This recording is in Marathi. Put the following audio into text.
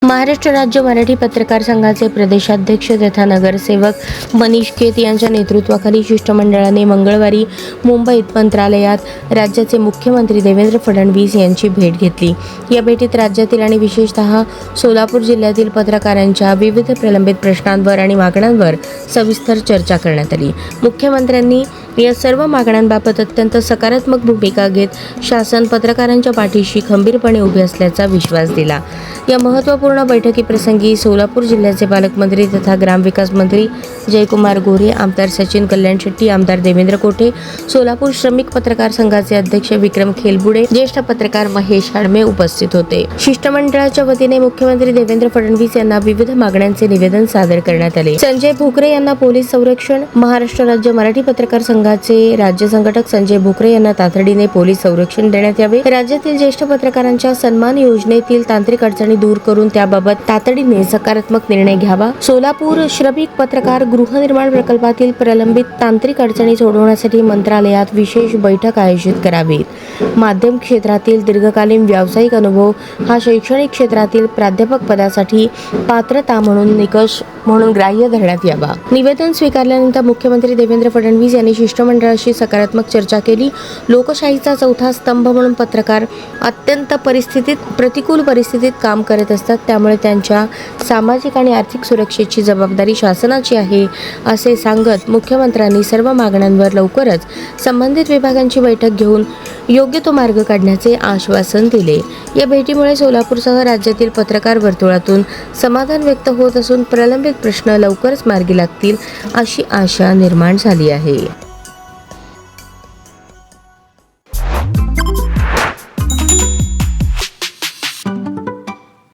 महाराष्ट्र राज्य मराठी पत्रकार संघाचे प्रदेशाध्यक्ष तथा नगरसेवक मनीष केत यांच्या नेतृत्वाखाली शिष्टमंडळाने मंगळवारी मुंबईत मंत्रालयात राज्याचे मुख्यमंत्री देवेंद्र फडणवीस यांची भेट घेतली। या भेटीत राज्यातील आणि विशेषतः सोलापूर जिल्ह्यातील पत्रकारांच्या विविध प्रलंबित प्रश्नांवर आणि मागण्यांवर सविस्तर चर्चा करण्यात आली। मुख्यमंत्र्यांनी या सर्व मागण्यांबाबत अत्यंत सकारात्मक भूमिका घेत शासन पत्रकारांच्या पाठीशी खंबीरपणे उभे असल्याचा विश्वास दिला। या महत्त्वपूर्ण बैठकीप्रसंगी सोलापूर जिल्ह्याचे पालकमंत्री तथा ग्रामविकास मंत्री जयकुमार गोरे, आमदार सचिन कल्याण शेट्टी, आमदार देवेंद्र कोठे, सोलापूर श्रमिक पत्रकार संघाचे अध्यक्ष विक्रम खेलबुडे, ज्येष्ठ पत्रकार महेश हाडमे उपस्थित होते। शिष्टमंडळाच्या वतीने मुख्यमंत्री देवेंद्र फडणवीस यांना विविध मागण्यांचे निवेदन सादर करण्यात आले। संजय भुकरे यांना पोलीस संरक्षण, महाराष्ट्र राज्य मराठी पत्रकार संघाचे राज्य संघटक संजय भुकरे यांना तातडीने पोलीस संरक्षण देण्यात यावे, राज्यातील ज्येष्ठ पत्रकारांच्या सन्मान योजनेतील तांत्रिक अडचणी दूर करून त्याबाबत तातडीने सकारात्मक निर्णय घ्यावा, सोलापूर श्रमिक पत्रकार गृहनिर्माण प्रकल्पातील प्रलंबित तांत्रिक अडचणी सोडवण्यासाठी मंत्रालयात विशेष बैठक आयोजित करावी, माध्यम क्षेत्रातील दीर्घकालीन व्यावसायिक अनुभव हा शैक्षणिक क्षेत्रातील प्राध्यापक पदासाठी पात्रता म्हणून निकष म्हणून ग्राह्य धरण्यात यावा। निवेदन स्वीकारल्यानंतर मुख्यमंत्री देवेंद्र फडणवीस यांनी शिष्टमंडळाशी सकारात्मक चर्चा केली। लोकशाहीचा चौथा स्तंभ म्हणून पत्रकार अत्यंत प्रतिकूल परिस्थितीत काम करत असतात, त्यामुळे त्यांच्या सामाजिक आणि आर्थिक सुरक्षेची जबाबदारी शासनाची आहे असे सांगत मुख्यमंत्र्यांनी सर्व मागण्यांवर लवकरच संबंधित विभागांची बैठक घेऊन योग्य तो मार्ग काढण्याचे आश्वासन दिले। या भेटीमुळे सोलापूरसह राज्यातील पत्रकार वर्तुळातून समाधान व्यक्त होत असून प्रलंबित प्रश्न लवकरच मार्गी लागतील अशी आशा निर्माण झाली आहे।